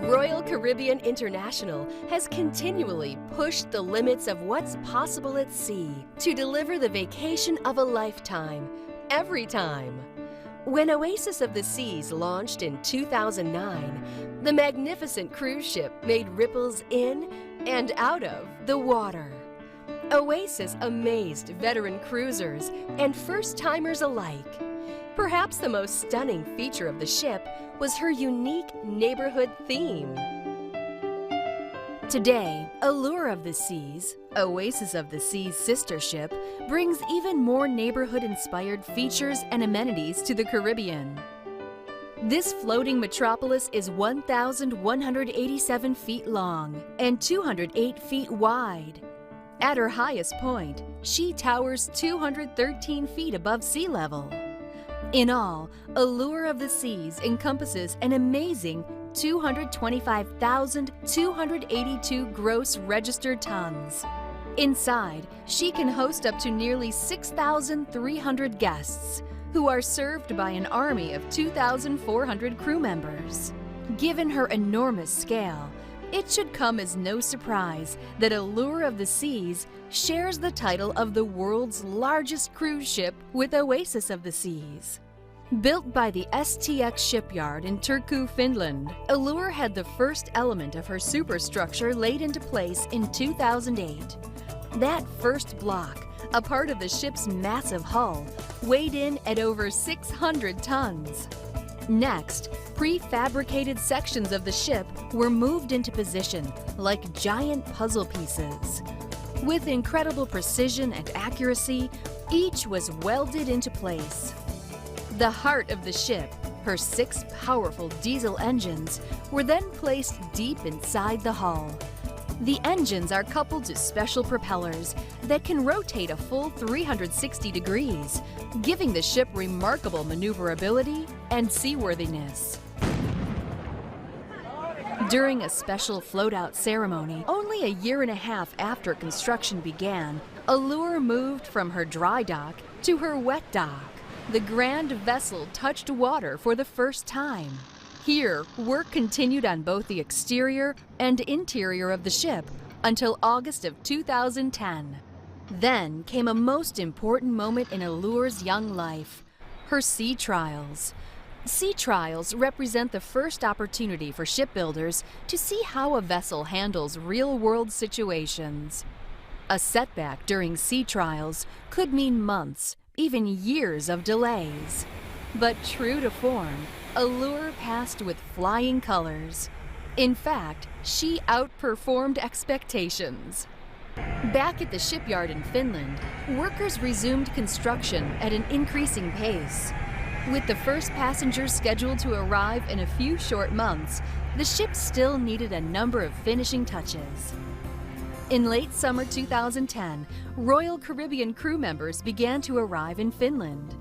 Royal Caribbean International has continually pushed the limits of what's possible at sea to deliver the vacation of a lifetime, every time. When Oasis of the Seas launched in 2009, the magnificent cruise ship made ripples in and out of the water. Oasis amazed veteran cruisers and first-timers alike. Perhaps the most stunning feature of the ship was her unique neighborhood theme. Today, Allure of the Seas, Oasis of the Seas' sister ship, brings even more neighborhood-inspired features and amenities to the Caribbean. This floating metropolis is 1,187 feet long and 208 feet wide. At her highest point, she towers 213 feet above sea level. In all, Allure of the Seas encompasses an amazing 225,282 gross registered tons. Inside, she can host up to nearly 6,300 guests, who are served by an army of 2,400 crew members. Given her enormous scale, it should come as no surprise that Allure of the Seas shares the title of the world's largest cruise ship with Oasis of the Seas. Built by the STX shipyard in Turku, Finland, Allure had the first element of her superstructure laid into place in 2008. That first block, a part of the ship's massive hull, weighed in at over 600 tons. Next, prefabricated sections of the ship were moved into position like giant puzzle pieces. With incredible precision and accuracy, each was welded into place. The heart of the ship, her 6 powerful diesel engines, were then placed deep inside the hull. The engines are coupled to special propellers that can rotate a full 360 degrees, giving the ship remarkable maneuverability and seaworthiness. During a special float-out ceremony, only a year and a half after construction began, Allure moved from her dry dock to her wet dock. The grand vessel touched water for the first time. Here, work continued on both the exterior and interior of the ship until August of 2010. Then came a most important moment in Allure's young life, her sea trials. Sea trials represent the first opportunity for shipbuilders to see how a vessel handles real-world situations. A setback during sea trials could mean months, even years of delays. But true to form, Allure passed with flying colors. In fact, she outperformed expectations. Back at the shipyard in Finland, workers resumed construction at an increasing pace. With the first passengers scheduled to arrive in a few short months, the ship still needed a number of finishing touches. In late summer 2010, Royal Caribbean crew members began to arrive in Finland.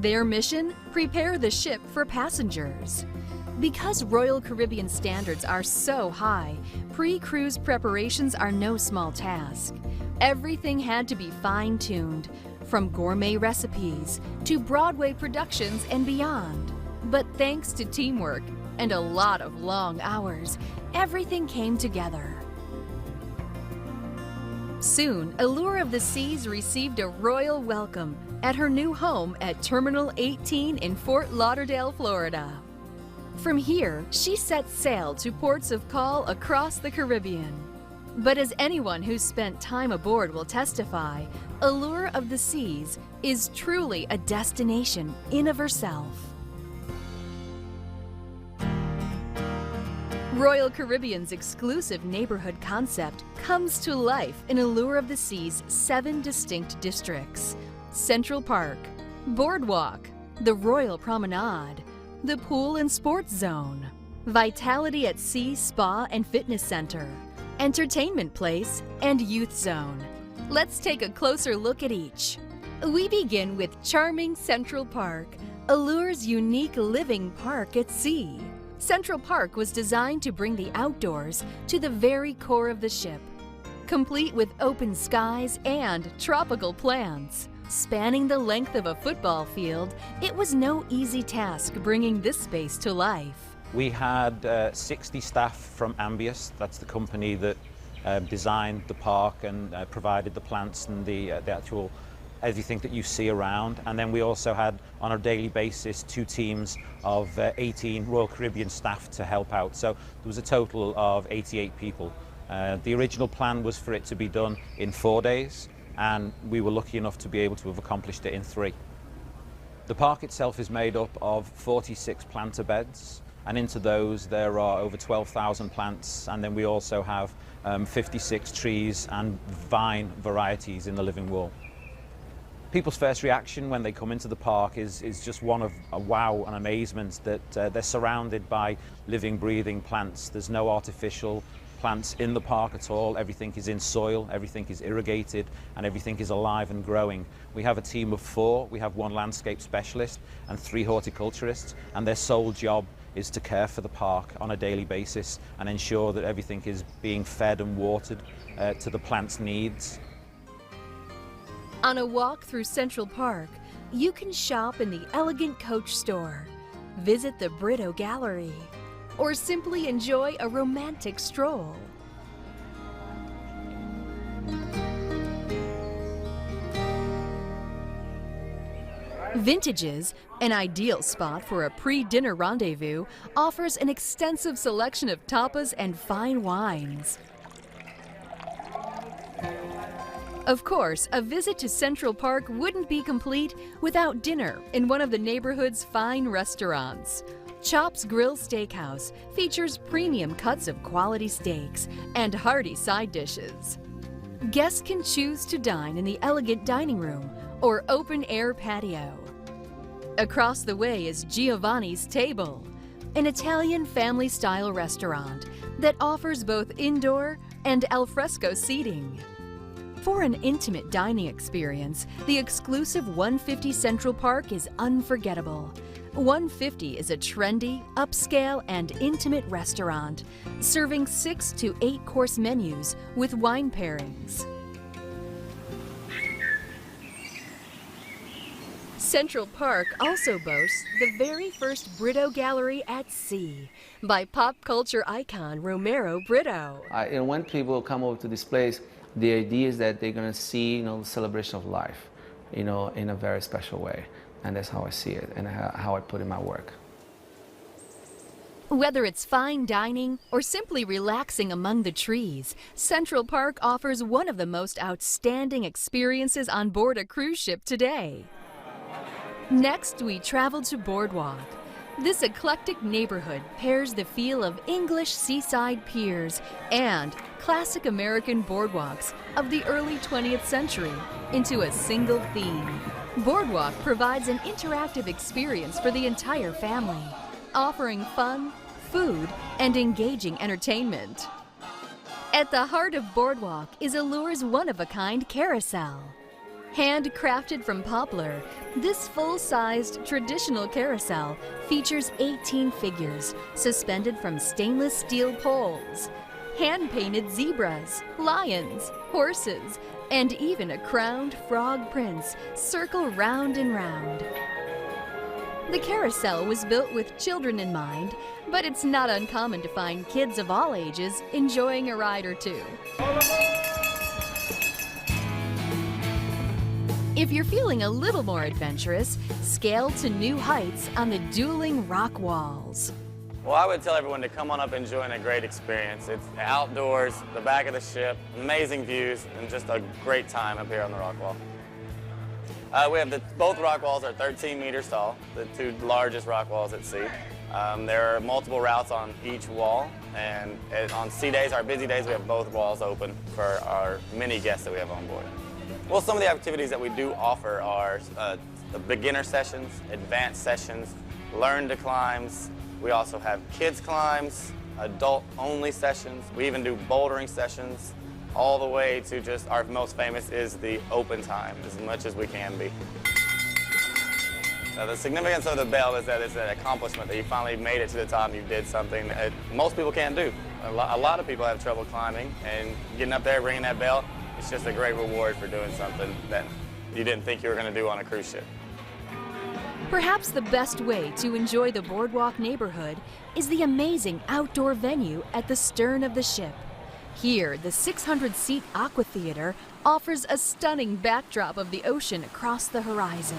Their mission? Prepare the ship for passengers. Because Royal Caribbean standards are so high, pre-cruise preparations are no small task. Everything had to be fine-tuned, from gourmet recipes to Broadway productions and beyond. But thanks to teamwork and a lot of long hours, everything came together. Soon, Allure of the Seas received a royal welcome at her new home at Terminal 18 in Fort Lauderdale, Florida. From here, she set sail to ports of call across the Caribbean. But as anyone who's spent time aboard will testify, Allure of the Seas is truly a destination in of herself. Royal Caribbean's exclusive neighborhood concept comes to life in Allure of the Sea's 7 distinct districts: Central Park, Boardwalk, the Royal Promenade, the Pool and Sports Zone, Vitality at Sea Spa and Fitness Center, Entertainment Place, and Youth Zone. Let's take a closer look at each. We begin with charming Central Park, Allure's unique living park at sea. Central Park was designed to bring the outdoors to the very core of the ship. complete with open skies and tropical plants. Spanning the length of a football field, it was no easy task bringing this space to life. We had 60 staff from Ambius, that's the company that designed the park and provided the plants and the actual everything that you see around. And then we also had, on a daily basis, 2 teams of 18 Royal Caribbean staff to help out. So there was a total of 88 people. The original plan was for it to be done in 4 days, and we were lucky enough to be able to have accomplished it in 3. The park itself is made up of 46 planter beds, and into those there are over 12,000 plants, and then we also have 56 trees and vine varieties in the living wall. People's first reaction when they come into the park is just one of a wow and amazement that they're surrounded by living, breathing plants. There's no artificial plants in the park at all. Everything is in soil, everything is irrigated, and everything is alive and growing. We have a team of 4. We have 1 landscape specialist and 3 horticulturists, and their sole job is to care for the park on a daily basis and ensure that everything is being fed and watered to the plant's needs. On a walk through Central Park, you can shop in the elegant Coach store, visit the Brito Gallery, or simply enjoy a romantic stroll. Vintages, an ideal spot for a pre-dinner rendezvous, offers an extensive selection of tapas and fine wines. Of course, a visit to Central Park wouldn't be complete without dinner in one of the neighborhood's fine restaurants. Chop's Grill Steakhouse features premium cuts of quality steaks and hearty side dishes. Guests can choose to dine in the elegant dining room or open-air patio. Across the way is Giovanni's Table, an Italian family-style restaurant that offers both indoor and al fresco seating. For an intimate dining experience, the exclusive 150 Central Park is unforgettable. 150 is a trendy, upscale, and intimate restaurant, serving 6 to 8 course menus with wine pairings. Central Park also boasts the very first Brito Gallery at sea by pop culture icon Romero Brito. And when people come over to this place, the idea is that they're going to see, the celebration of life, in a very special way. And that's how I see it and how I put in my work. Whether it's fine dining or simply relaxing among the trees, Central Park offers one of the most outstanding experiences on board a cruise ship today. Next, we travel to Boardwalk. This eclectic neighborhood pairs the feel of English seaside piers and classic American boardwalks of the early 20th century into a single theme. Boardwalk provides an interactive experience for the entire family, offering fun, food, and engaging entertainment. At the heart of Boardwalk is Allure's one-of-a-kind carousel. Handcrafted from poplar, this full-sized traditional carousel features 18 figures suspended from stainless steel poles. Hand-painted zebras, lions, horses, and even a crowned frog prince circle round and round. The carousel was built with children in mind, but it's not uncommon to find kids of all ages enjoying a ride or two. If you're feeling a little more adventurous, scale to new heights on the dueling rock walls. Well, I would tell everyone to come on up enjoying a great experience. It's outdoors, the back of the ship, amazing views, and just a great time up here on the rock wall. We have both rock walls are 13 meters tall, the 2 largest rock walls at sea. There are multiple routes on each wall, and on sea days, our busy days, we have both walls open for our many guests that we have on board. Well, some of the activities that we do offer are the beginner sessions, advanced sessions, learn to climbs. We also have kids climbs, adult-only sessions. We even do bouldering sessions, all the way to just our most famous is the open time, as much as we can be. The significance of the bell is that it's an accomplishment, that you finally made it to the top and you did something that most people can't do. A lot of people have trouble climbing, and getting up there, ringing that bell, it's just a great reward for doing something that you didn't think you were going to do on a cruise ship. Perhaps the best way to enjoy the boardwalk neighborhood is the amazing outdoor venue at the stern of the ship. Here, the 600-seat Aqua Theater offers a stunning backdrop of the ocean across the horizon.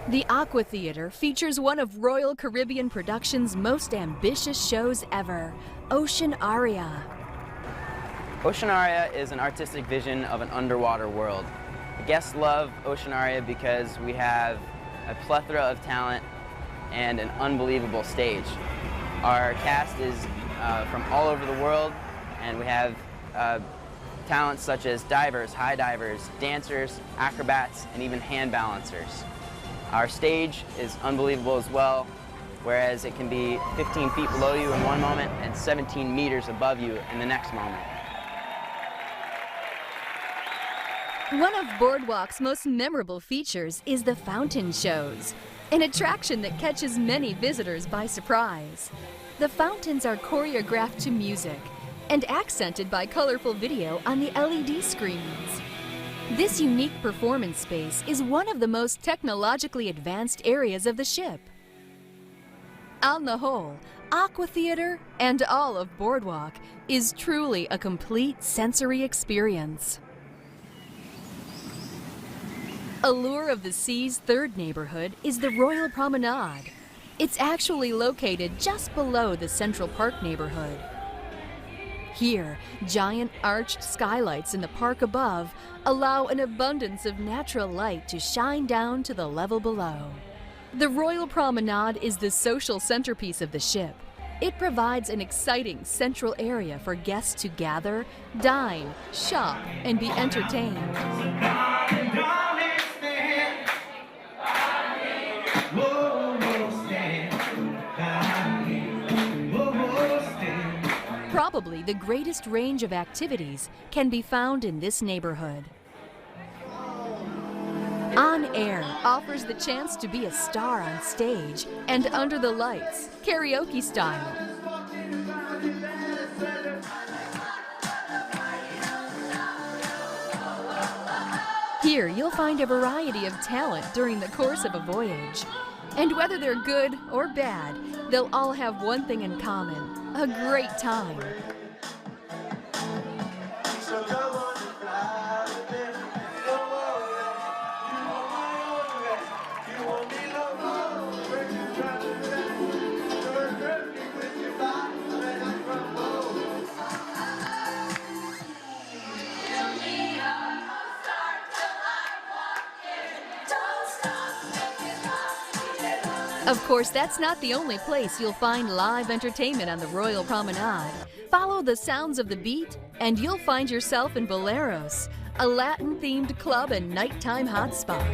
The Aqua Theater features one of Royal Caribbean Productions' most ambitious shows ever, Ocean Aria. Ocean Aria is an artistic vision of an underwater world. The guests love Ocean Aria because we have a plethora of talent and an unbelievable stage. Our cast is from all over the world, and we have talents such as divers, high divers, dancers, acrobats, and even hand balancers. Our stage is unbelievable as well, whereas it can be 15 feet below you in one moment and 17 meters above you in the next moment. One of Boardwalk's most memorable features is the fountain shows, an attraction that catches many visitors by surprise. The fountains are choreographed to music and accented by colorful video on the LED screens. This unique performance space is one of the most technologically advanced areas of the ship. On the whole, Aqua Theater and all of Boardwalk is truly a complete sensory experience. Allure of the Sea's third neighborhood is the Royal Promenade. It's actually located just below the Central Park neighborhood. Here, giant arched skylights in the park above allow an abundance of natural light to shine down to the level below. The Royal Promenade is the social centerpiece of the ship. It provides an exciting central area for guests to gather, dine, shop, and be entertained. Probably the greatest range of activities can be found in this neighborhood. On Air offers the chance to be a star on stage and under the lights, karaoke style. Here you'll find a variety of talent during the course of a voyage. And whether they're good or bad, they'll all have one thing in common: a great time. Of course, that's not the only place you'll find live entertainment on the Royal Promenade. Follow the sounds of the beat, and you'll find yourself in Boleros, a Latin-themed club and nighttime hotspot.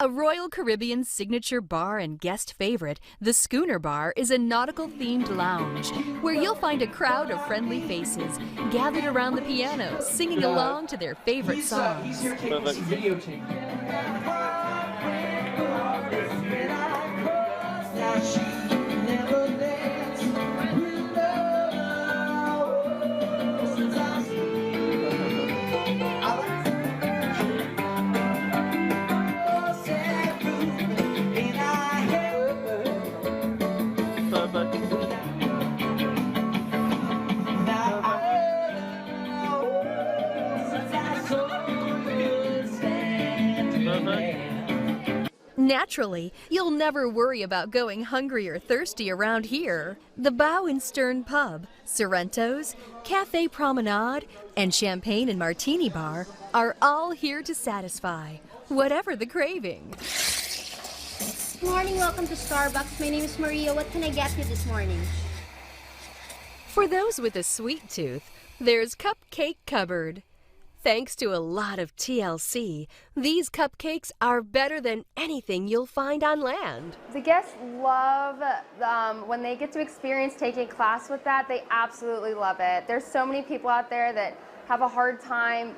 A Royal Caribbean signature bar and guest favorite, the Schooner Bar is a nautical-themed lounge where you'll find a crowd of friendly faces gathered around the piano, singing along to their favorite songs. Naturally, you'll never worry about going hungry or thirsty around here. The Bow and Stern Pub, Sorrento's, Cafe Promenade, and Champagne and Martini Bar are all here to satisfy, whatever the craving. Good morning, welcome to Starbucks. My name is Maria. What can I get you this morning? For those with a sweet tooth, there's Cupcake Cupboard. Thanks to a lot of TLC, these cupcakes are better than anything you'll find on land. The guests love when they get to experience taking a class with that. They absolutely love it. There's so many people out there that have a hard time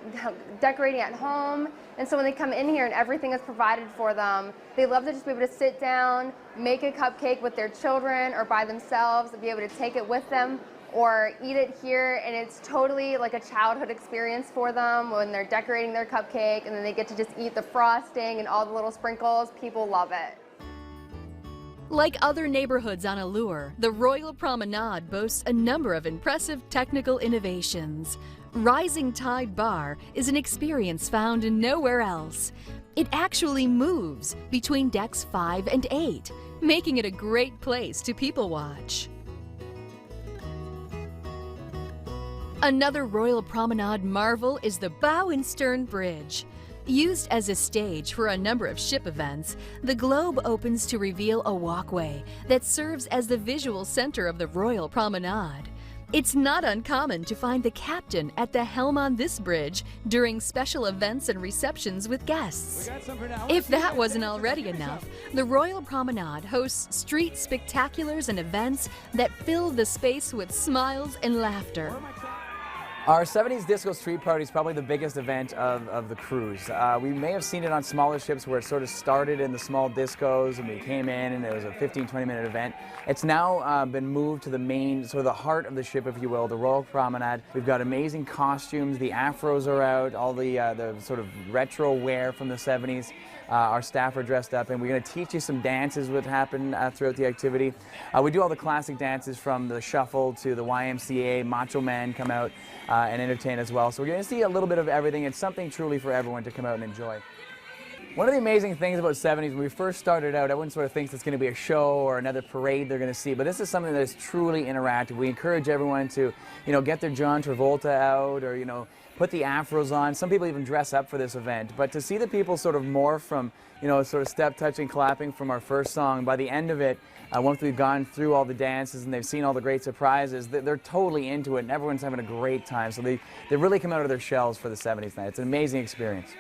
decorating at home, and so when they come in here and everything is provided for them, they love to just be able to sit down, make a cupcake with their children or by themselves, and be able to take it with them or eat it here, and it's totally like a childhood experience for them when they're decorating their cupcake and then they get to just eat the frosting and all the little sprinkles. People love it. Like other neighborhoods on Allure, the Royal Promenade boasts a number of impressive technical innovations. Rising Tide Bar is an experience found nowhere else. It actually moves between decks 5 and 8, making it a great place to people watch. Another Royal Promenade marvel is the Bow and Stern Bridge. Used as a stage for a number of ship events, the globe opens to reveal a walkway that serves as the visual center of the Royal Promenade. It's not uncommon to find the captain at the helm on this bridge during special events and receptions with guests. If that wasn't already enough, the Royal Promenade hosts street spectaculars and events that fill the space with smiles and laughter. Our 70s Disco Street Party is probably the biggest event of the cruise. We may have seen it on smaller ships where it sort of started in the small discos and we came in and it was a 15-20 minute event. It's now been moved to the main, sort of the heart of the ship, if you will, the Royal Promenade. We've got amazing costumes, the afros are out, all the sort of retro wear from the 70s. Our staff are dressed up, and we're going to teach you some dances that happen throughout the activity. We do all the classic dances from the shuffle to the YMCA. Macho Man come out and entertain as well. So we're going to see a little bit of everything. It's something truly for everyone to come out and enjoy. One of the amazing things about 70s, when we first started out, everyone sort of thinks it's going to be a show or another parade they're going to see, but this is something that is truly interactive. We encourage everyone to, get their John Travolta out or, put the afros on. Some people even dress up for this event, but to see the people sort of morph from, sort of step touching, clapping from our first song, by the end of it, once we've gone through all the dances and they've seen all the great surprises, they're totally into it and everyone's having a great time. So they really come out of their shells for the 70s night. It's an amazing experience.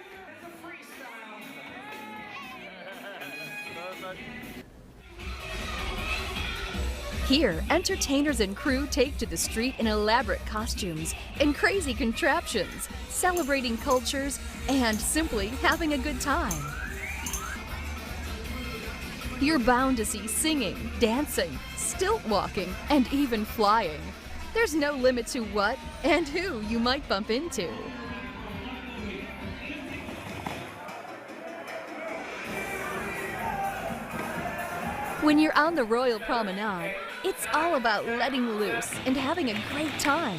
Here, entertainers and crew take to the street in elaborate costumes and crazy contraptions, celebrating cultures and simply having a good time. You're bound to see singing, dancing, stilt walking, and even flying. There's no limit to what and who you might bump into. When you're on the Royal Promenade, it's all about letting loose and having a great time.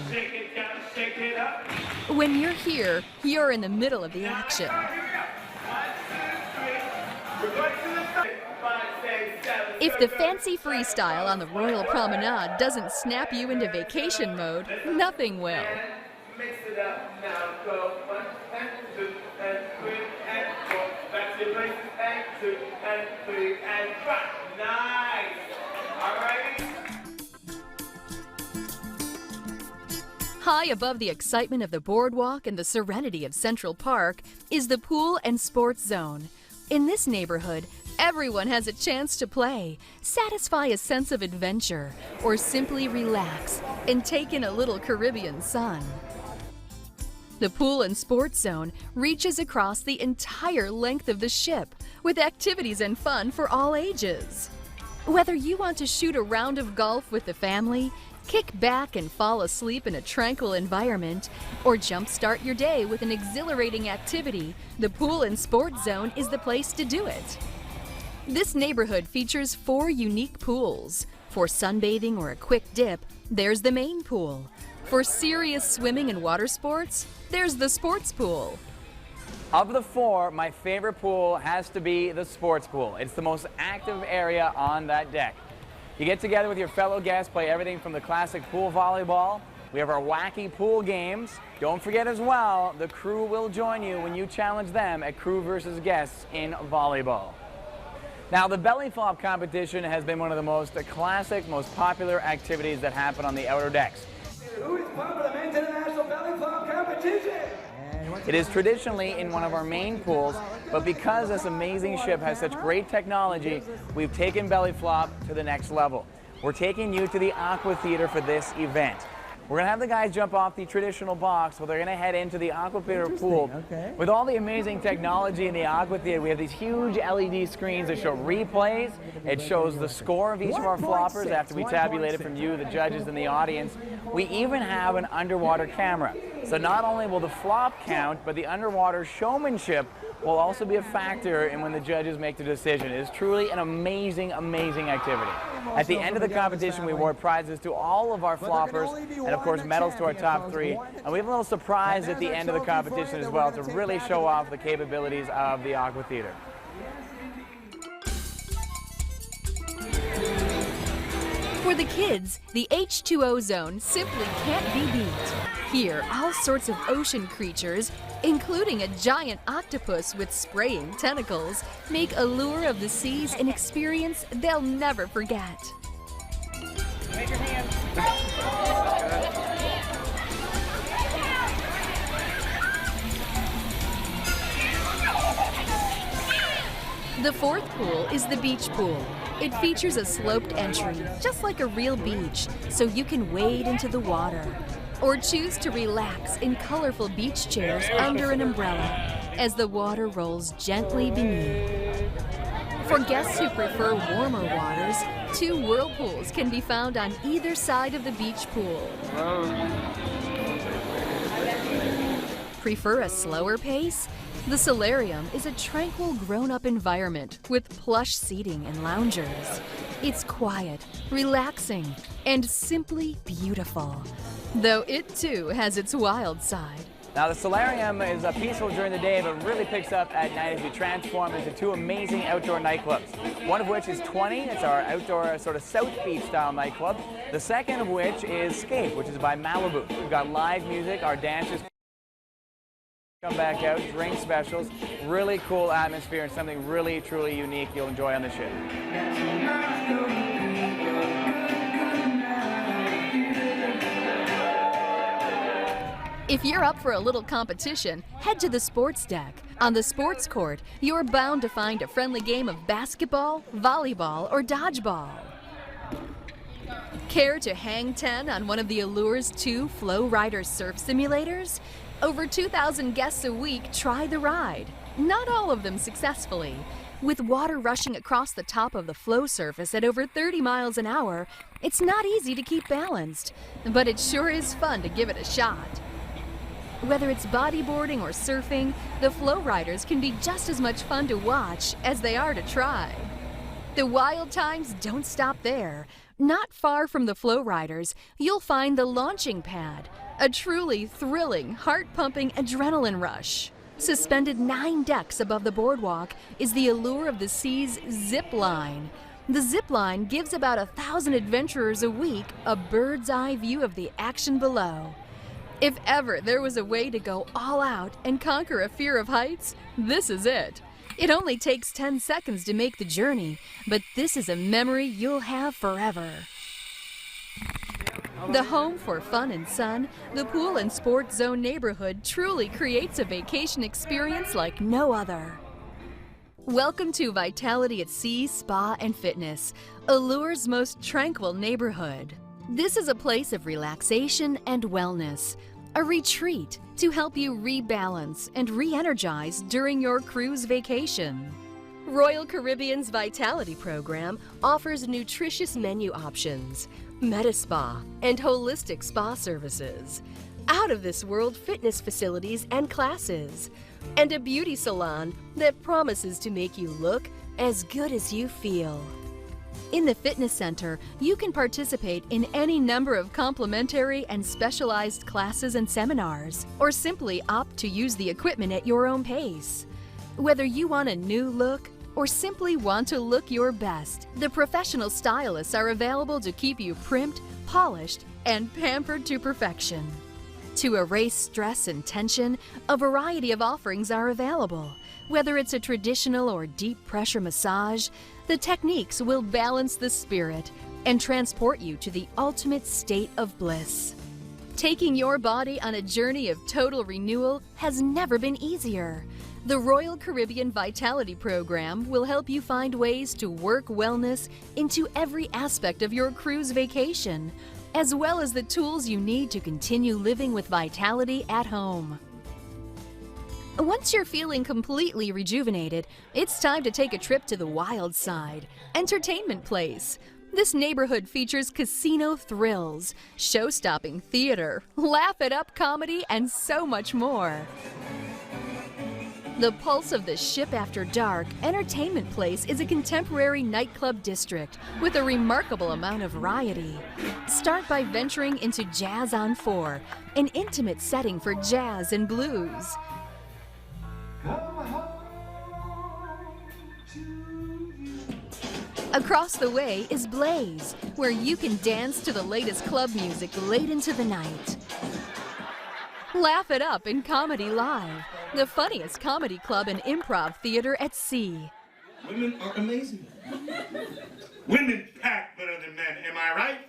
When you're here, you're in the middle of the action. If the fancy freestyle on the Royal Promenade doesn't snap you into vacation mode, nothing will. Mix it up now, go 1 and 2 and 3 and 4. Back to places and 2 and 3 and 5. Nice. All right. High above the excitement of the boardwalk and the serenity of Central Park is the Pool and Sports Zone. In this neighborhood, everyone has a chance to play, satisfy a sense of adventure, or simply relax and take in a little Caribbean sun. The Pool and Sports Zone reaches across the entire length of the ship, with activities and fun for all ages. Whether you want to shoot a round of golf with the family, kick back and fall asleep in a tranquil environment, or jumpstart your day with an exhilarating activity, the Pool and Sports Zone is the place to do it. This neighborhood features 4 unique pools. For sunbathing or a quick dip, there's the main pool. For serious swimming and water sports, there's the sports pool. Of the 4, my favorite pool has to be the sports pool. It's the most active area on that deck. You get together with your fellow guests, play everything from the classic pool volleyball. We have our wacky pool games. Don't forget as well, the crew will join you when you challenge them at crew versus guests in volleyball. Now, the belly flop competition has been one of the most classic, most popular activities that happen on the outer decks. Who is part of the men's international belly flop competition? And once It is traditionally in one of our main pools, but because this amazing ship has such great technology, we've taken belly flop to the next level. We're taking you to the Aqua Theater for this event. We're going to have the guys jump off the traditional box, so they're going to head into the Aqua Theater pool. Okay. With all the amazing technology in the Aqua Theater, we have these huge LED screens that show replays. It shows the score of each of our floppers after we tabulate it from you, the judges, and the audience. We even have an underwater camera. So not only will the flop count, but the underwater showmanship will also be a factor in when the judges make the decision. It is truly an amazing, amazing activity. At the end of the competition, we award prizes to all of our floppers, and of course medals to our top 3. And we have a little surprise at the end of the competition as well to really show off the capabilities of the Aqua Theater. For the kids, the H2O zone simply can't be beat. Here, all sorts of ocean creatures, including a giant octopus with spraying tentacles, make Allure of the Seas an experience they'll never forget. The fourth pool is the beach pool. It features a sloped entry, just like a real beach, so you can wade into the water. Or choose to relax in colorful beach chairs under an umbrella as the water rolls gently beneath. For guests who prefer warmer waters, 2 whirlpools can be found on either side of the beach pool. Prefer a slower pace? The solarium is a tranquil grown-up environment with plush seating and loungers. It's quiet, relaxing, and simply beautiful, though it too has its wild side. Now the solarium is peaceful during the day, but really picks up at night as we transform into 2 amazing outdoor nightclubs. One of which is 20, it's our outdoor sort of South Beach style nightclub. The second of which is Scape, which is by Malibu. We've got live music, our dancers come back out, drink specials, really cool atmosphere and something really, truly unique you'll enjoy on the ship. If you're up for a little competition, head to the sports deck. On the sports court, you're bound to find a friendly game of basketball, volleyball, or dodgeball. Care to hang 10 on one of the Allure's 2 Flow Rider surf simulators? Over 2,000 guests a week try the ride, not all of them successfully. With water rushing across the top of the flow surface at over 30 miles an hour, it's not easy to keep balanced, but it sure is fun to give it a shot. Whether it's bodyboarding or surfing, the flow riders can be just as much fun to watch as they are to try. The wild times don't stop there. Not far from the flow riders, you'll find the launching pad, a truly thrilling, heart-pumping adrenaline rush. Suspended 9 decks above the boardwalk is the Allure of the Seas zip line. The zip line gives about 1,000 adventurers a week a bird's eye view of the action below. If ever there was a way to go all out and conquer a fear of heights, this is it. It only takes 10 seconds to make the journey, but this is a memory you'll have forever. The home for fun and sun, the Pool and Sports Zone neighborhood truly creates a vacation experience like no other. Welcome to Vitality at Sea Spa and Fitness, Allure's most tranquil neighborhood. This is a place of relaxation and wellness, a retreat to help you rebalance and re-energize during your cruise vacation. Royal Caribbean's Vitality program offers nutritious menu options, Medi-Spa, and holistic spa services, out-of-this-world fitness facilities and classes, and a beauty salon that promises to make you look as good as you feel. In the fitness center, you can participate in any number of complimentary and specialized classes and seminars, or simply opt to use the equipment at your own pace. Whether you want a new look or simply want to look your best, the professional stylists are available to keep you primed, polished, and pampered to perfection. To erase stress and tension, a variety of offerings are available. Whether it's a traditional or deep pressure massage, the techniques will balance the spirit and transport you to the ultimate state of bliss. Taking your body on a journey of total renewal has never been easier. The Royal Caribbean Vitality Program will help you find ways to work wellness into every aspect of your cruise vacation, as well as the tools you need to continue living with vitality at home. Once you're feeling completely rejuvenated, it's time to take a trip to the Wild Side Entertainment Place. This neighborhood features casino thrills, show-stopping theater, laugh-it-up comedy, and so much more. The pulse of the ship after dark, Entertainment Place is a contemporary nightclub district with a remarkable amount of variety. Start by venturing into Jazz on 4, an intimate setting for jazz and blues. Across the way is Blaze, where you can dance to the latest club music late into the night. Laugh it up in Comedy Live, the funniest comedy club and improv theater at sea. Women are amazing. Women pack better than men, am I right?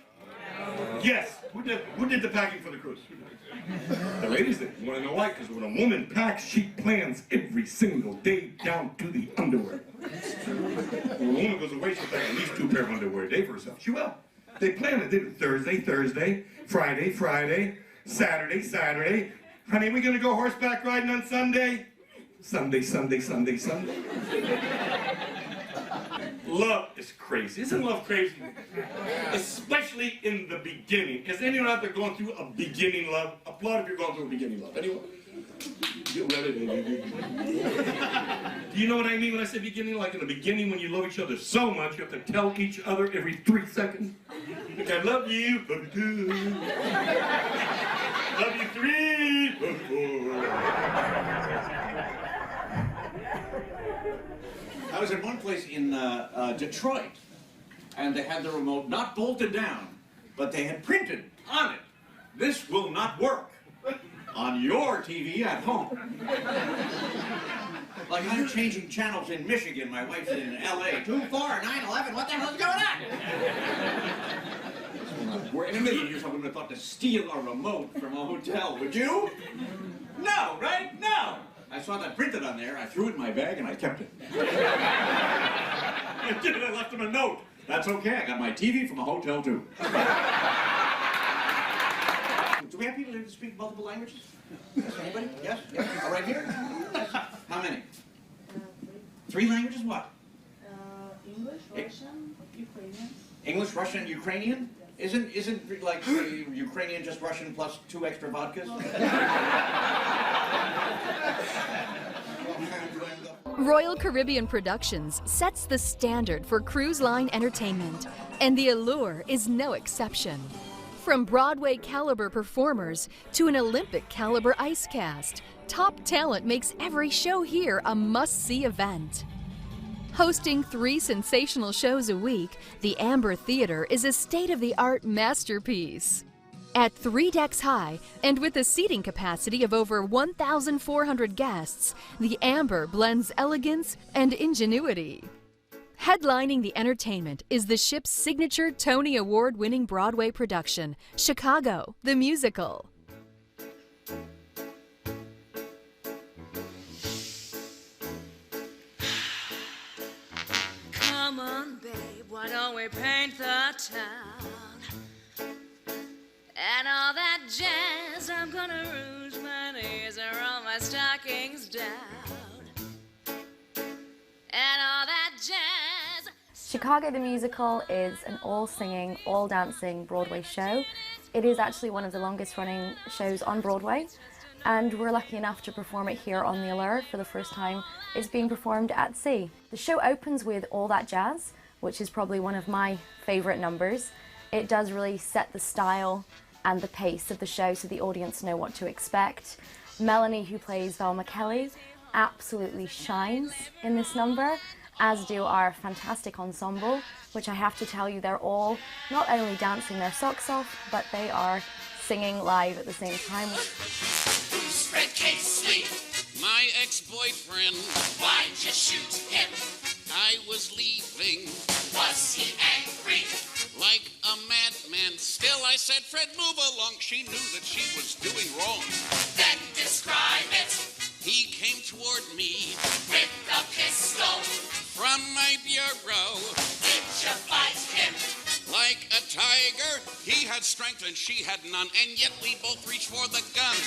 Yes. Who did the packing for the cruise? The ladies did. You want to know why? Because when a woman packs, she plans every single day down to the underwear. When a woman goes away, she'll pack at least 2 pairs of underwear a day for herself. She will. They plan it. They do Thursday, Friday, Saturday. Honey, we gonna go horseback riding on Sunday? Sunday. Love is crazy. Isn't love crazy? Especially in the beginning. Is anyone out there going through a beginning love? Applaud if you're going through a beginning love. Anyone? Get ready. Do you know what I mean when I say beginning? Like in the beginning when you love each other so much, you have to tell each other every 3 seconds. Like, I love you. Love you 2. Love you 3. Love you 4. I was in one place in Detroit, and they had the remote not bolted down, but they had printed on it, "This will not work on your TV at home." Like I'm changing channels in Michigan, my wife's in LA. 2-4, 9/11, what the hell's going on? In a million years I wouldn't have thought to steal a remote from a hotel, would you? No, right? No! I saw that printed on there, I threw it in my bag, and I kept it. I did it, I left him a note. That's okay, I got my TV from a hotel, too. Do we have people who speak multiple languages? Yes, anybody? Yes? Yes? Oh, right here? Yes. How many? 3 languages, what? English, Russian, Ukrainian. English, Russian, Ukrainian? Isn't like Ukrainian just Russian plus 2 extra vodkas? Royal Caribbean Productions sets the standard for cruise line entertainment, and the Allure is no exception. From Broadway caliber performers to an Olympic caliber ice cast, top talent makes every show here a must-see event. Hosting 3 sensational shows a week, the Amber Theater is a state-of-the-art masterpiece. At 3 decks high and with a seating capacity of over 1,400 guests, the Amber blends elegance and ingenuity. Headlining the entertainment is the ship's signature Tony Award-winning Broadway production, Chicago, the Musical. Come on, babe, why don't we paint the town? And all that jazz, I'm gonna rouge my knees and roll my stockings down. And all that jazz. Chicago the Musical is an all-singing, all-dancing Broadway show. It is actually one of the longest-running shows on Broadway, and we're lucky enough to perform it here on the Allure for the first time. It's being performed at sea. The show opens with All That Jazz, which is probably one of my favorite numbers. It does really set the style and the pace of the show so the audience know what to expect. Melanie, who plays Val McKelly, absolutely shines in this number, as do our fantastic ensemble, which I have to tell you, they're all not only dancing their socks off, but they are singing live at the same time. Spread cake sweet. My ex-boyfriend. Why'd you shoot him? I was leaving. Was he angry? Like a madman. Still I said, Fred, move along. She knew that she was doing wrong. Then describe it. He came toward me with a pistol from my bureau. Did you fight him? Like a tiger, he had strength and she had none, and yet we both reached for the gun.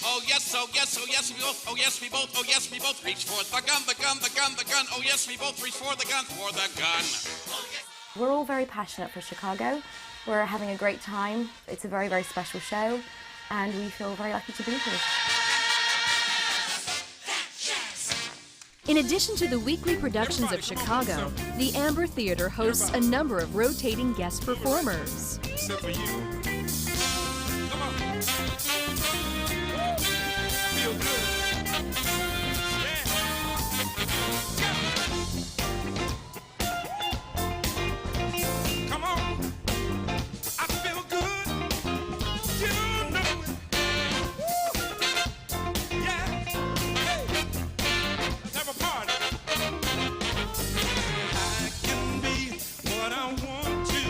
Oh yes, oh yes, oh yes, we both, oh yes, we both, oh yes, we both reached for the gun, the gun, the gun, the gun. Oh yes, we both reached for the gun, for the gun. We're all very passionate for Chicago. We're having a great time. It's a very, very special show, and we feel very lucky to be here. In addition to the weekly productions of Chicago, the Amber Theater hosts a number of rotating guest performers. Except for you. Come on. Feel good. Yeah. Come on. I feel good. You know it. Yeah. Hey. Let's have a party. I can be what I want to,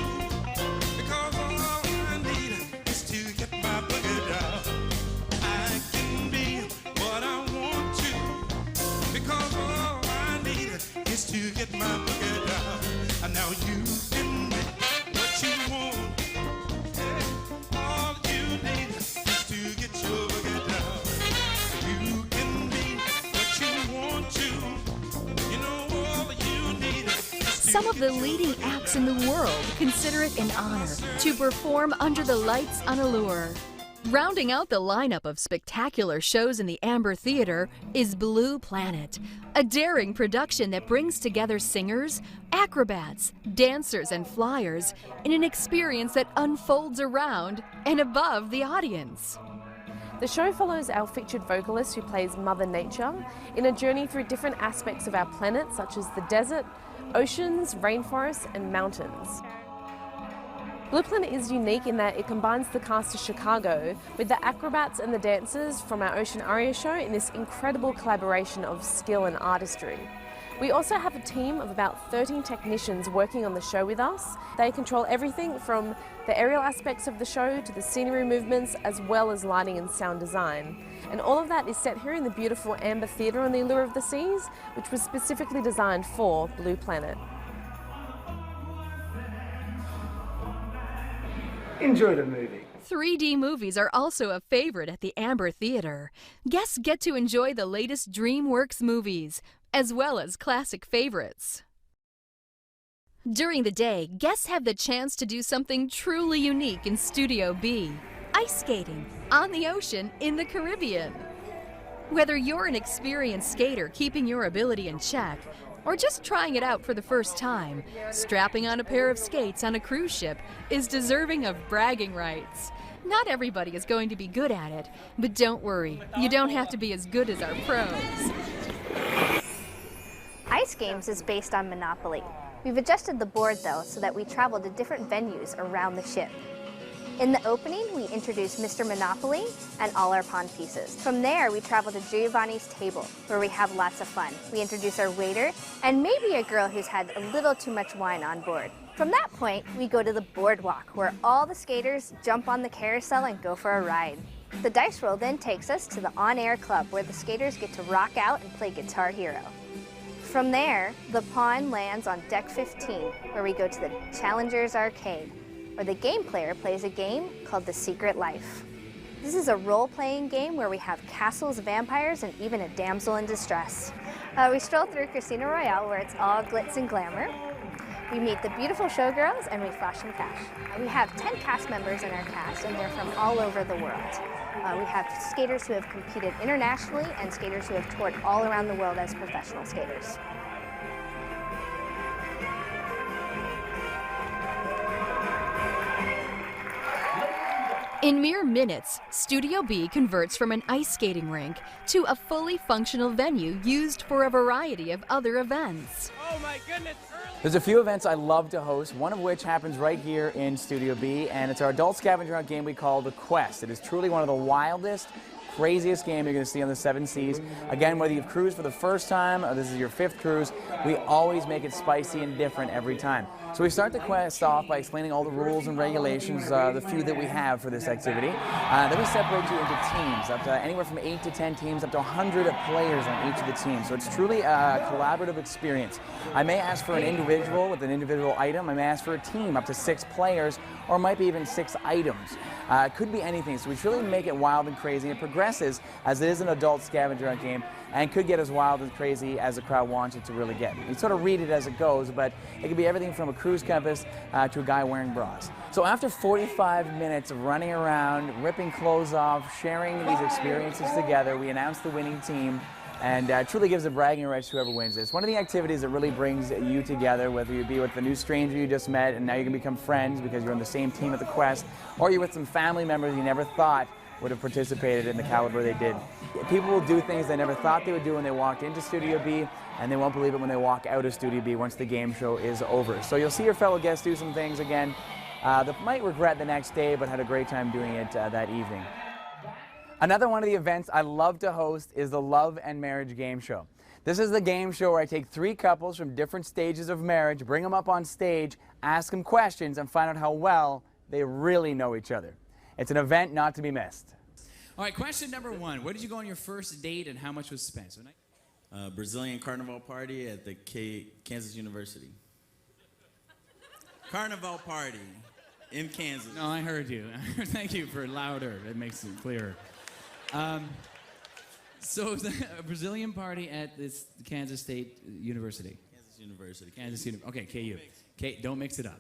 because all I need is to get my boogie down. I can be what I want to, because all I need is to get my boogie down. And now you can be what you want. Yeah. All you need is to get your boogie down. You can be what you want to. You know all you need is to Some of the leading acts in the world consider it an honor to perform under the lights on Allure. Rounding out the lineup of spectacular shows in the Amber Theater is Blue Planet, a daring production that brings together singers, acrobats, dancers, and flyers in an experience that unfolds around and above the audience. The show follows our featured vocalist who plays Mother Nature in a journey through different aspects of our planet, such as the desert, oceans, rainforests, and mountains. Blue Planet is unique in that it combines the cast of Chicago with the acrobats and the dancers from our Ocean Aria show in this incredible collaboration of skill and artistry. We also have a team of about 13 technicians working on the show with us. They control everything from the aerial aspects of the show to the scenery movements, as well as lighting and sound design. And all of that is set here in the beautiful Amber Theater on the Allure of the Seas, which was specifically designed for Blue Planet. Enjoy the movie. 3D movies are also a favorite at the Amber Theater. Guests get to enjoy the latest DreamWorks movies, as well as classic favorites. During the day, guests have the chance to do something truly unique in Studio B: ice skating on the ocean in the Caribbean. Whether you're an experienced skater keeping your ability in check, or just trying it out for the first time, strapping on a pair of skates on a cruise ship is deserving of bragging rights. Not everybody is going to be good at it, but don't worry, you don't have to be as good as our pros. Ice Games is based on Monopoly. We've adjusted the board though so that we travel to different venues around the ship. In the opening, we introduce Mr. Monopoly and all our pawn pieces. From there, we travel to Giovanni's table, where we have lots of fun. We introduce our waiter, and maybe a girl who's had a little too much wine on board. From that point, we go to the boardwalk, where all the skaters jump on the carousel and go for a ride. The dice roll then takes us to the on-air club, where the skaters get to rock out and play Guitar Hero. From there, the pawn lands on deck 15, where we go to the Challengers Arcade, where the game player plays a game called The Secret Life. This is a role-playing game where we have castles, vampires, and even a damsel in distress. We stroll through Casino Royale, where it's all glitz and glamour. We meet the beautiful showgirls, and we flash some cash. We have 10 cast members in our cast, and they're from all over the world. We have skaters who have competed internationally and skaters who have toured all around the world as professional skaters. In mere minutes, Studio B converts from an ice skating rink to a fully functional venue used for a variety of other events. Oh my goodness! There's a few events I love to host, one of which happens right here in Studio B, and it's our adult scavenger hunt game we call The Quest. It is truly one of the wildest, craziest game you're going to see on the Seven Seas. Again, whether you've cruised for the first time or this is your 5th cruise, we always make it spicy and different every time. So we start the quest off by explaining all the rules and regulations, the few that we have for this activity. Then we separate you into teams, up to anywhere from 8 to 10 teams, up to 100 players on each of the teams. So it's truly a collaborative experience. I may ask for an individual with an individual item. I may ask for a team, up to 6 players, or might be even 6 items. It could be anything. So we truly make it wild and crazy. It progresses as it is an adult scavenger hunt game and could get as wild and crazy as the crowd wants it to really get. You sort of read it as it goes, but it could be everything from a cruise compass to a guy wearing bras. So after 45 minutes of running around, ripping clothes off, sharing these experiences together, we announce the winning team, and truly gives a bragging rights to whoever wins this. One of the activities that really brings you together, whether you be with the new stranger you just met and now you can become friends because you're on the same team at the quest, or you're with some family members you never thought would have participated in the caliber they did. People will do things they never thought they would do when they walked into Studio B, and they won't believe it when they walk out of Studio B once the game show is over. So you'll see your fellow guests do some things again that might regret the next day, but had a great time doing it that evening. Another one of the events I love to host is the Love and Marriage Game Show. This is the game show where I take 3 couples from different stages of marriage, bring them up on stage, ask them questions, and find out how well they really know each other. It's an event not to be missed. All right, question number 1. Where did you go on your first date and how much was spent? Brazilian carnival party at the Kansas University. Carnival party in Kansas. No, I heard you. Thank you for louder. It makes it clearer. So it was a Brazilian party at this Kansas State University. Kansas University. Kansas University. Okay, KU. Don't mix it up.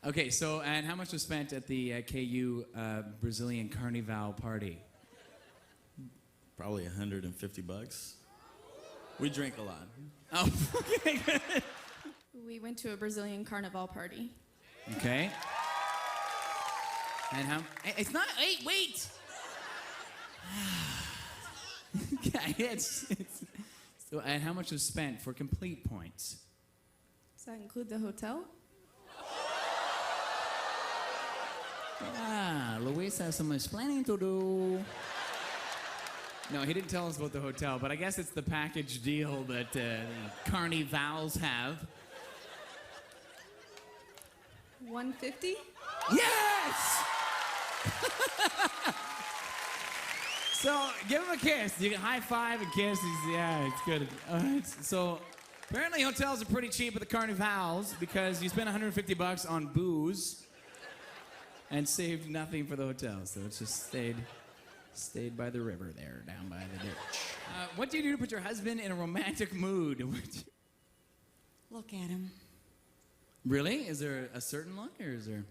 Okay, so, and how much was spent at the KU Brazilian Carnival party? Probably $150. We drink a lot. Oh, okay. We went to a Brazilian carnival party. Okay. And how? It's not. Wait. Yeah, so, and how much was spent for complete points? Does that include the hotel? Luis has some explaining to do. No, he didn't tell us about the hotel, but I guess it's the package deal that the Carnivals have. $150? Yes! So, give him a kiss. You can high five and kiss. Yeah, it's good. So, apparently hotels are pretty cheap at the Carnivals because you spend $150 on booze and saved nothing for the hotel. So it's just stayed by the river there, down by the ditch. What do you do to put your husband in a romantic mood? Look at him. Really? Is there a certain look, or is there?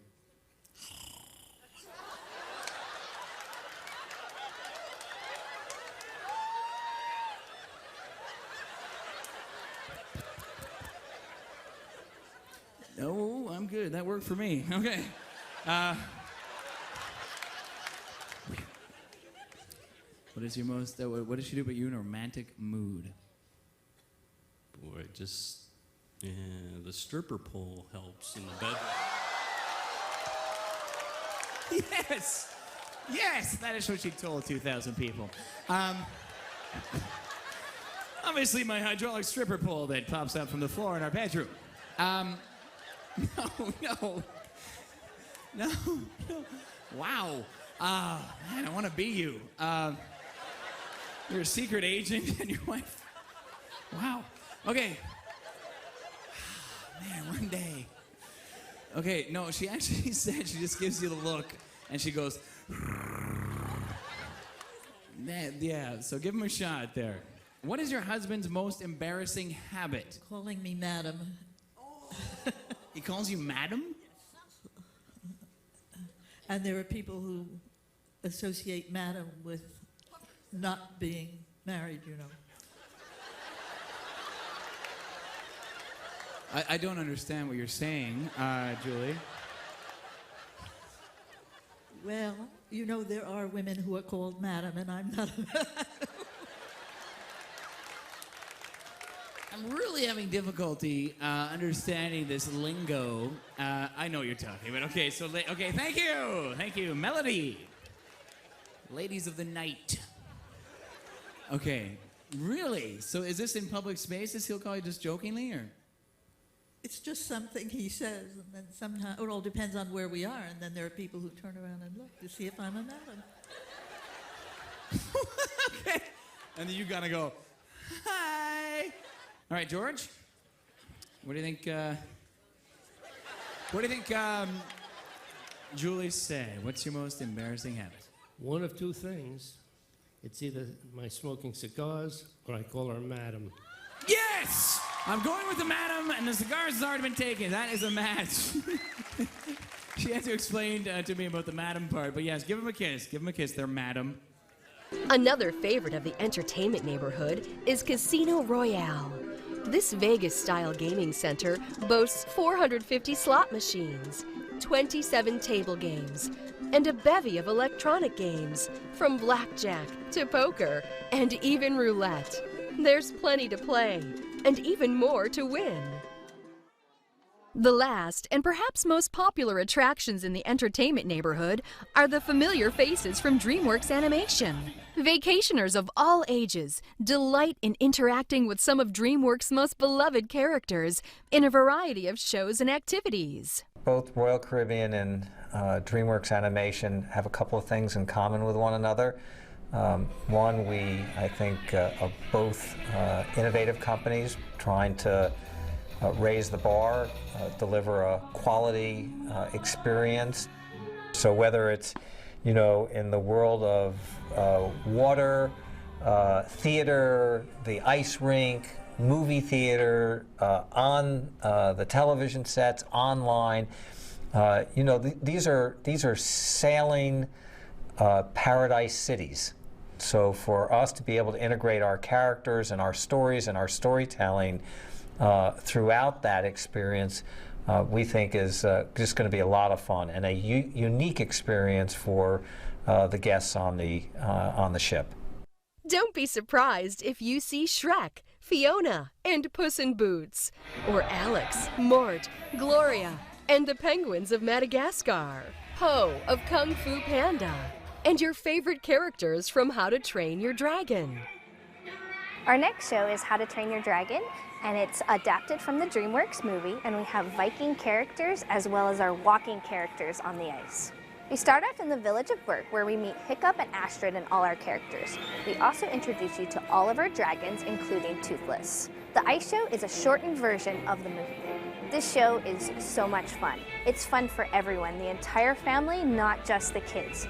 No, I'm good. That worked for me. Okay. What is your most? What does she do? But you in a romantic mood? Boy, just the stripper pole helps in the bedroom. Yes, that is what she told 2,000 people. Obviously, my hydraulic stripper pole that pops up from the floor in our bedroom. No. Wow. Man, I want to be you. You're a secret agent and your wife. Wow. Okay. Man, one day. Okay, no, she actually said she just gives you the look and she goes. Yeah, so give him a shot there. What is your husband's most embarrassing habit? Calling me madam. He calls you madam? And there are people who associate madam with not being married, you know. I don't understand what you're saying, Julie. Well, you know, there are women who are called madam, and I'm not a madam. I'm really having difficulty understanding this lingo. I know what you're talking about. Okay, so okay, thank you, Melody. Ladies of the night. Okay, really? So is this in public spaces? He'll call you just jokingly, or? It's just something he says, and then somehow it all depends on where we are, and then there are people who turn around and look to see if I'm a madam. Okay. And then you gotta go, hi. All right, George. What do you think? Julie say? What's your most embarrassing habit? One of two things. It's either my smoking cigars or I call her madam. Yes! I'm going with the madam, and the cigars has already been taken. That is a match. She had to explain to me about the madam part, but yes, give him a kiss. Give him a kiss there, madam. Another favorite of the entertainment neighborhood is Casino Royale. This Vegas-style gaming center boasts 450 slot machines, 27 table games, and a bevy of electronic games, from blackjack to poker and even roulette. There's plenty to play, and even more to win. The last and perhaps most popular attractions in the entertainment neighborhood are the familiar faces from DreamWorks Animation. Vacationers of all ages delight in interacting with some of DreamWorks' most beloved characters in a variety of shows and activities. Both Royal Caribbean and DreamWorks Animation have a couple of things in common with one another. One, I think, are both innovative companies trying to raise the bar, deliver a quality experience. So whether it's, in the world of water, theater, the ice rink, movie theater, on the television sets, online, these are sailing paradise cities. So for us to be able to integrate our characters and our stories and our storytelling throughout that experience, we think is just going to be a lot of fun and a unique experience for the guests on the ship. Don't be surprised if you see Shrek, Fiona, and Puss in Boots, or Alex, Mort, Gloria, and the penguins of Madagascar, Po of Kung Fu Panda, and your favorite characters from How to Train Your Dragon. Our next show is How to Train Your Dragon, and it's adapted from the DreamWorks movie, and we have Viking characters as well as our walking characters on the ice. We start off in the village of Burt, where we meet Hiccup and Astrid and all our characters. We also introduce you to all of our dragons, including Toothless. The ice show is a shortened version of the movie. This show is so much fun. It's fun for everyone, the entire family, not just the kids.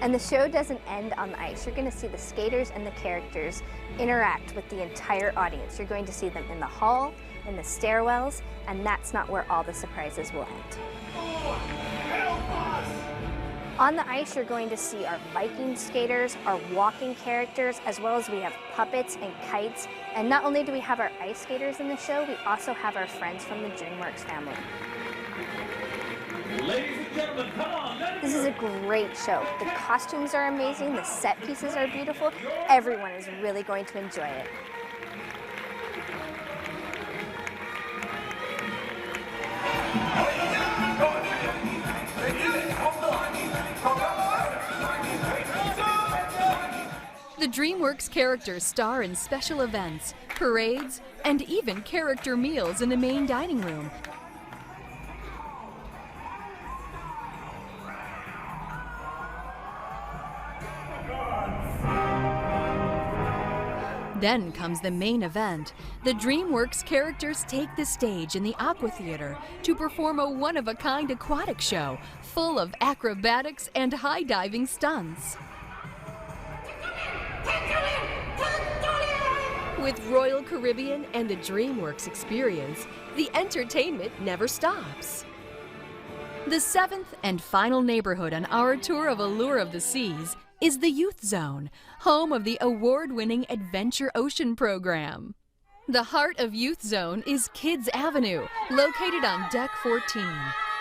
And the show doesn't end on the ice. You're going to see the skaters and the characters interact with the entire audience. You're going to see them in the hall, in the stairwells, and that's not where all the surprises will end. On the ice, you're going to see our Viking skaters, our walking characters, as well as we have puppets and kites. And not only do we have our ice skaters in the show, we also have our friends from the DreamWorks family. Ladies and gentlemen, come on. This is a great show. The costumes are amazing, the set pieces are beautiful. Everyone is really going to enjoy it. The DreamWorks characters star in special events, parades, and even character meals in the main dining room. Then comes the main event. The DreamWorks characters take the stage in the Aqua Theater to perform a one-of-a-kind aquatic show full of acrobatics and high-diving stunts. With Royal Caribbean and the DreamWorks experience, the entertainment never stops. The seventh and final neighborhood on our tour of Allure of the Seas is the Youth Zone, home of the award-winning Adventure Ocean program. The heart of Youth Zone is Kids Avenue, located on Deck 14.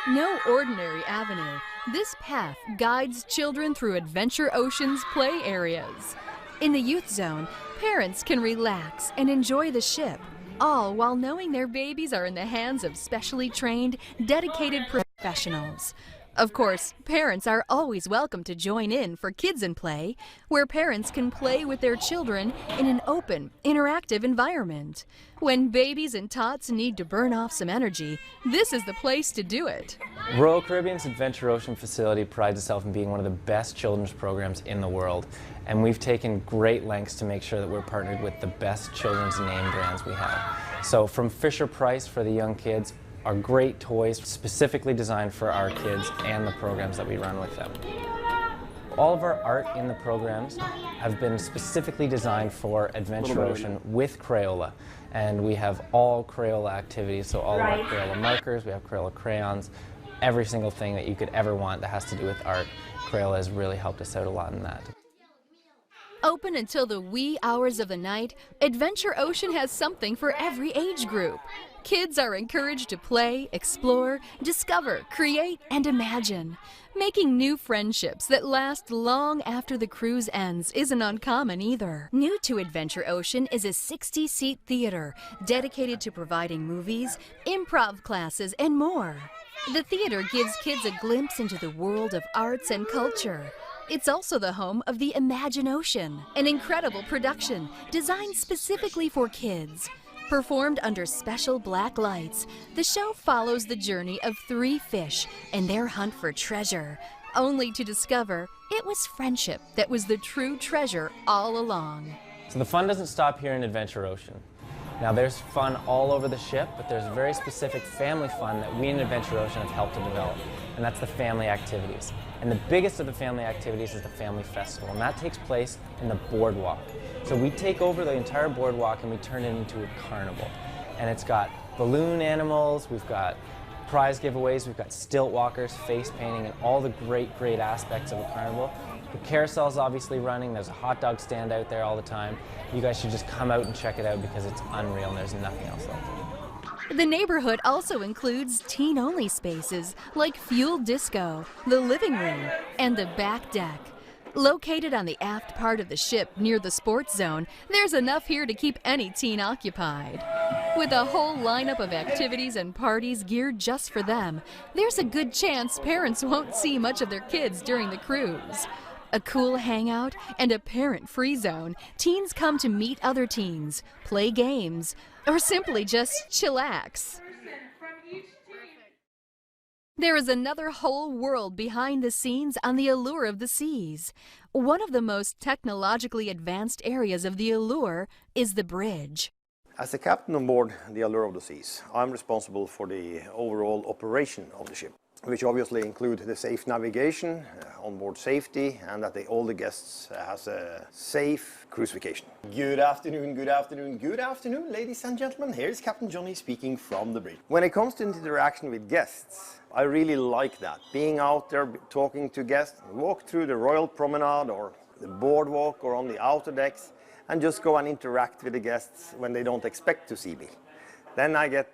No ordinary avenue, this path guides children through Adventure Ocean's play areas. In the Youth Zone, parents can relax and enjoy the ship, all while knowing their babies are in the hands of specially trained, dedicated professionals. Of course, parents are always welcome to join in for Kids in Play, where parents can play with their children in an open, interactive environment. When babies and tots need to burn off some energy, this is the place to do it. Royal Caribbean's Adventure Ocean facility prides itself in being one of the best children's programs in the world, and we've taken great lengths to make sure that we're partnered with the best children's name brands we have. So from Fisher-Price for the young kids, are great toys specifically designed for our kids and the programs that we run with them. All of our art in the programs have been specifically designed for Adventure Ocean with Crayola. And we have all Crayola activities, so all of our Crayola markers, we have Crayola crayons, every single thing that you could ever want that has to do with art. Crayola has really helped us out a lot in that. Open until the wee hours of the night, Adventure Ocean has something for every age group. Kids are encouraged to play, explore, discover, create, and imagine. Making new friendships that last long after the cruise ends isn't uncommon either. New to Adventure Ocean is a 60-seat theater dedicated to providing movies, improv classes, and more. The theater gives kids a glimpse into the world of arts and culture. It's also the home of the Imagine Ocean, an incredible production designed specifically for kids. Performed under special black lights, the show follows the journey of 3 fish and their hunt for treasure, only to discover it was friendship that was the true treasure all along. So the fun doesn't stop here in Adventure Ocean. Now there's fun all over the ship, but there's very specific family fun that we in Adventure Ocean have helped to develop, and that's the family activities. And the biggest of the family activities is the Family Festival, and that takes place in the boardwalk. So we take over the entire boardwalk and we turn it into a carnival. And it's got balloon animals, we've got prize giveaways, we've got stilt walkers, face painting, and all the great aspects of a carnival. The carousel's obviously running, there's a hot dog stand out there all the time. You guys should just come out and check it out because it's unreal and there's nothing else like it. The neighborhood also includes teen-only spaces like Fuel Disco, the living room, and the back deck. Located on the aft part of the ship near the sports zone, there's enough here to keep any teen occupied. With a whole lineup of activities and parties geared just for them, there's a good chance parents won't see much of their kids during the cruise. A cool hangout and a parent-free zone, teens come to meet other teens, play games, or simply just chillax. There is another whole world behind the scenes on the Allure of the Seas. One of the most technologically advanced areas of the Allure is the bridge. As the captain on board the Allure of the Seas, I'm responsible for the overall operation of the ship, which obviously include the safe navigation, onboard safety, and that all the guests has a safe cruise vacation. Good afternoon, good afternoon, good afternoon, ladies and gentlemen. Here's Captain Johnny speaking from the bridge. When it comes to interaction with guests, I really like that. Being out there, talking to guests, walk through the Royal Promenade or the boardwalk or on the outer decks, and just go and interact with the guests when they don't expect to see me. Then I get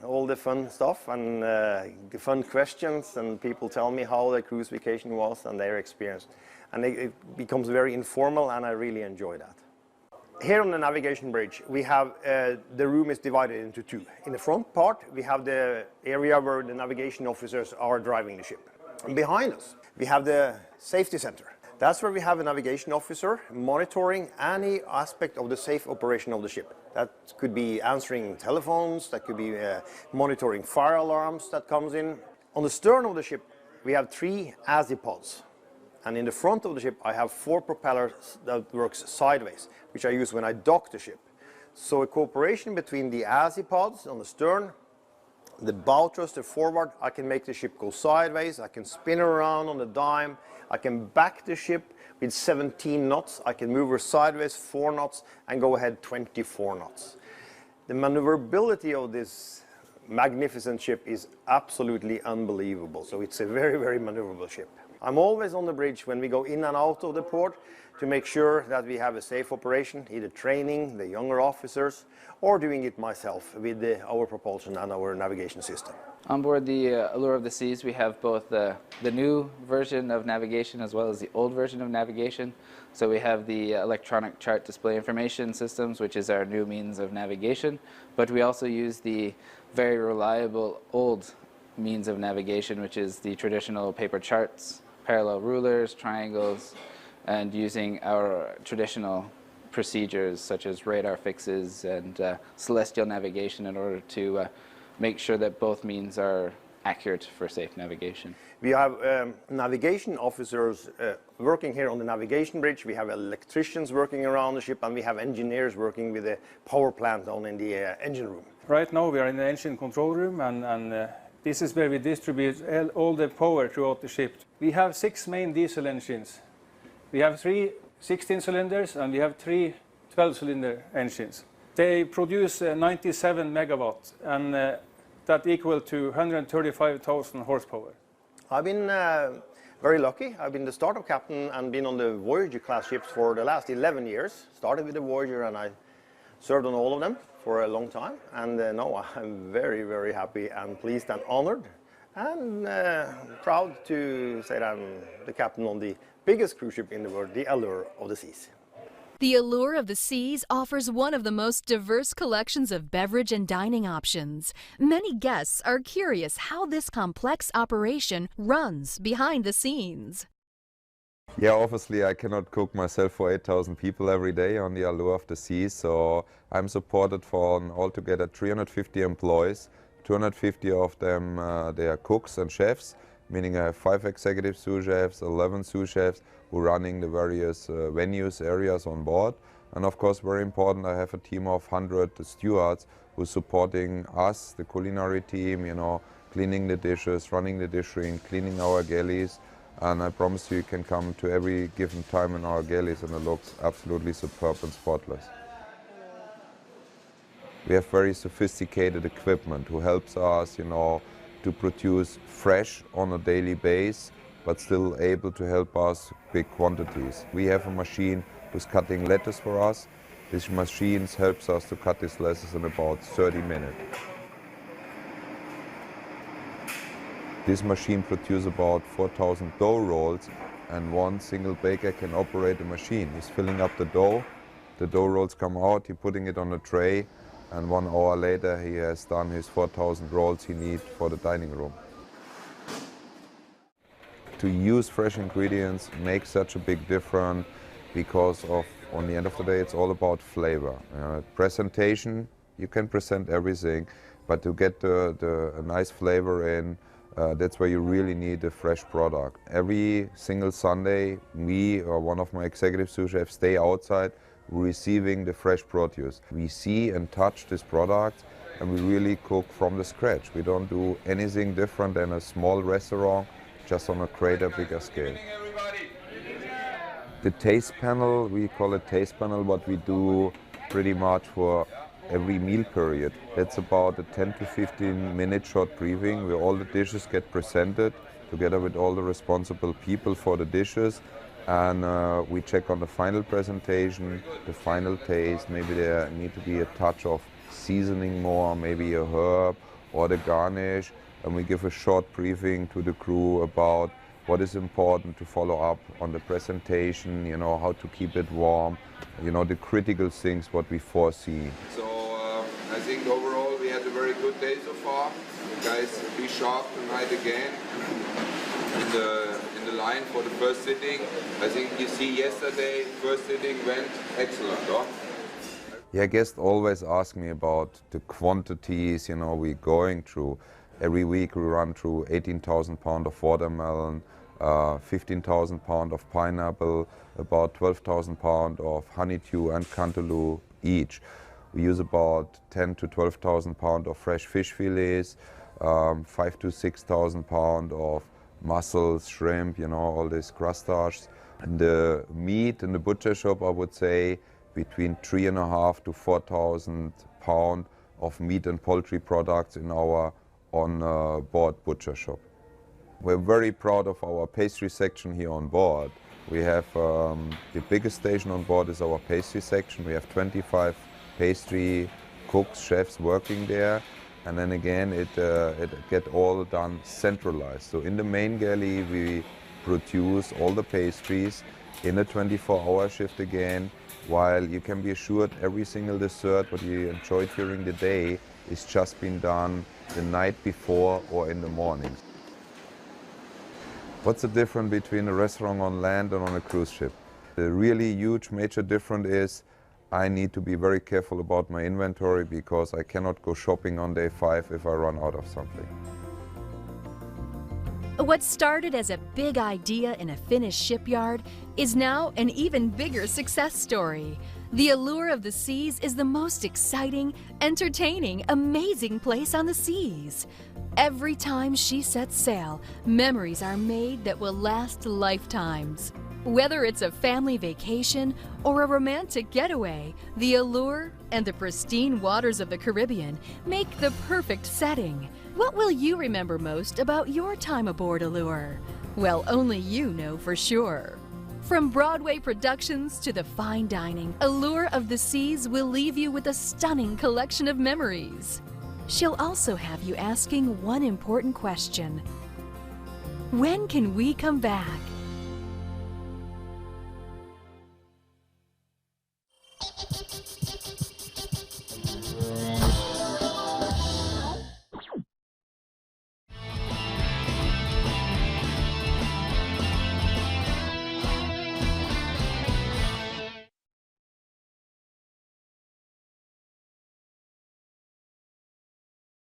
all the fun stuff and the fun questions, and people tell me how their cruise vacation was and their experience. And it becomes very informal, and I really enjoy that. Here on the navigation bridge, we have the room is divided into 2. In the front part, we have the area where the navigation officers are driving the ship. And behind us, we have the safety center. That's where we have a navigation officer monitoring any aspect of the safe operation of the ship. That could be answering telephones, that could be monitoring fire alarms that comes in. On the stern of the ship, we have 3 azipods. And in the front of the ship, I have 4 propellers that works sideways, which I use when I dock the ship. So a cooperation between the azipods on the stern, the bow thruster forward, I can make the ship go sideways, I can spin around on the dime, I can back the ship with 17 knots, I can move her sideways 4 knots and go ahead 24 knots. The maneuverability of this magnificent ship is absolutely unbelievable, so it's a very, very maneuverable ship. I'm always on the bridge when we go in and out of the port to make sure that we have a safe operation, either training the younger officers or doing it myself with our propulsion and our navigation system. On board the Allure of the Seas, we have both the new version of navigation as well as the old version of navigation. So we have the electronic chart display information systems, which is our new means of navigation, but we also use the very reliable old means of navigation, which is the traditional paper charts, parallel rulers, triangles, and using our traditional procedures such as radar fixes and celestial navigation in order to make sure that both means are accurate for safe navigation. We have navigation officers working here on the navigation bridge. We have electricians working around the ship, and we have engineers working with the power plant down in the engine room. Right now we are in the engine control room, and this is where we distribute all the power throughout the ship. We have 6 main diesel engines. We have 3 16 cylinders and we have 3 12-cylinder engines. They produce 97 megawatts, and that equal to 135,000 horsepower. I've been very lucky. I've been the startup captain and been on the Voyager class ships for the last 11 years. Started with the Voyager and I served on all of them for a long time. And now I'm very, very happy and pleased and honored and proud to say that I'm the captain on the biggest cruise ship in the world, the Allure of the Seas. The Allure of the Seas offers one of the most diverse collections of beverage and dining options. Many guests are curious how this complex operation runs behind the scenes. Yeah, obviously I cannot cook myself for 8,000 people every day on the Allure of the Seas, so I'm supported for altogether 350 employees. 250 of them they are cooks and chefs, meaning I have 5 executive sous chefs, 11 sous chefs who are running the various venues, areas on board. And of course, very important, I have a team of 100 stewards who are supporting us, the culinary team, you know, cleaning the dishes, running the dish ring, cleaning our galleys. And I promise you can come to every given time in our galleys and it looks absolutely superb and spotless. We have very sophisticated equipment who helps us, you know, to produce fresh on a daily basis, but still able to help us big quantities. We have a machine who's cutting lettuce for us. This machine helps us to cut these lettuces in about 30 minutes. This machine produces about 4,000 dough rolls, and one single baker can operate the machine. He's filling up the dough rolls come out, he's putting it on a tray, and 1 hour later he has done his 4,000 rolls he needs for the dining room. To use fresh ingredients makes such a big difference because of, on the end of the day, it's all about flavor. Presentation, you can present everything, but to get a nice flavor in, that's where you really need a fresh product. Every single Sunday, me or one of my executive sous chefs stay outside receiving the fresh produce. We see and touch this product and we really cook from the scratch. We don't do anything different than a small restaurant, just on a greater, bigger scale. The taste panel, we call it taste panel, what we do pretty much for every meal period. That's about a 10 to 15 minute short briefing where all the dishes get presented together with all the responsible people for the dishes, and we check on the final presentation, the final taste. Maybe there need to be a touch of seasoning more, maybe a herb or the garnish, and we give a short briefing to the crew about what is important to follow up on the presentation, you know, how to keep it warm, you know, the critical things what we foresee. So I think overall we had a very good day so far. The guys be sharp tonight again in the line for the first sitting. I think you see yesterday, first sitting went excellent, huh? Yeah, guests always ask me about the quantities, you know, we're going through. Every week we run through 18,000 pounds of watermelon, 15,000 pounds of pineapple, about 12,000 pounds of honeydew and cantaloupe each. We use about 10 to 12,000 pounds of fresh fish fillets, 5 to 6,000 pounds of mussels, shrimp, you know, all these crustaceans. And the meat in the butcher shop, I would say, between 3,500 to 4,000 pounds of meat and poultry products in our on-board butcher shop. We're very proud of our pastry section here on board. We have the biggest station on board is our pastry section. We have 25 pastry cooks, chefs working there, and then again it get all done centralized. So in the main galley we produce all the pastries in a 24-hour shift again, while you can be assured every single dessert what you enjoyed during the day is just been done the night before or in the mornings. What's the difference between a restaurant on land and on a cruise ship? The really huge major difference is I need to be very careful about my inventory because I cannot go shopping on day 5 if I run out of something. What started as a big idea in a Finnish shipyard is now an even bigger success story. The Allure of the Seas is the most exciting, entertaining, amazing place on the seas. Every time she sets sail, memories are made that will last lifetimes. Whether it's a family vacation or a romantic getaway, the Allure and the pristine waters of the Caribbean make the perfect setting. What will you remember most about your time aboard Allure? Well, only you know for sure. From Broadway productions to the fine dining, Allure of the Seas will leave you with a stunning collection of memories. She'll also have you asking one important question. When can we come back?